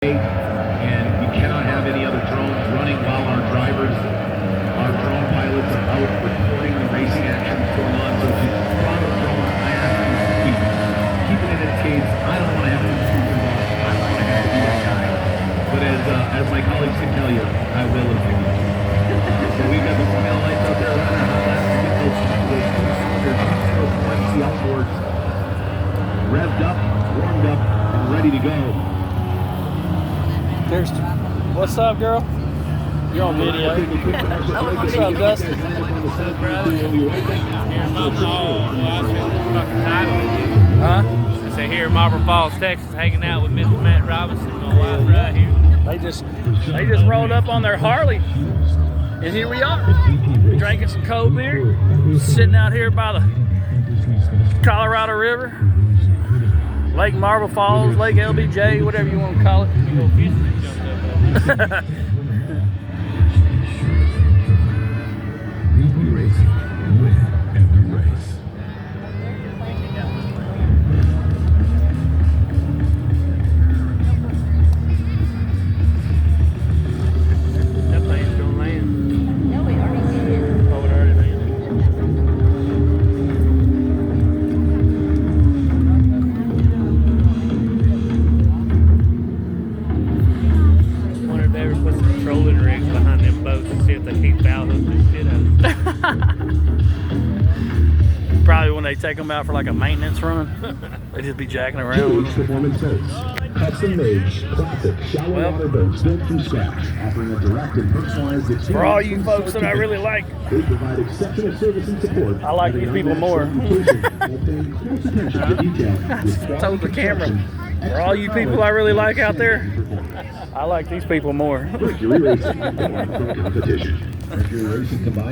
and we cannot have any other drones running while our drivers, our drone pilots are out recording the racing actions going on. So if you run a drone, I ask you to keep it in its cage. I don't want to have to be involved. I don't want to have to be that guy. But as my colleagues can tell you, I will if I need to. So we've got the smell lights out there running hot. Let's get those the outboards revved up, warmed up, and ready to go. There's, what's up, girl? You're on video. What's up, Dustin? Huh? I say here in Marble Falls, Texas, hanging out with Mr. Matt Robinson, my wife right here. They just rolled up on their Harley, and here we are, drinking some cold beer, sitting out here by the Colorado River, Lake Marble Falls, Lake LBJ, whatever you want to call it. That plane's gonna land. No, we already did. Oh, it already landed. Wonder if they ever put some trolling rigs behind them boats to see if they keep foul hook this shit out. Probably when they take them out for like a maintenance run, they just be jacking around. Huge performance boats. Custom made, classic shallow water boats built from scratch, offering a direct and personalized experience. For all you folks that I really like, They provide exceptional service and support. I like these people more. Told the camera. For all you people I really like out there, I like these people more. Mercury Racing, competition. Mercury Racing combined.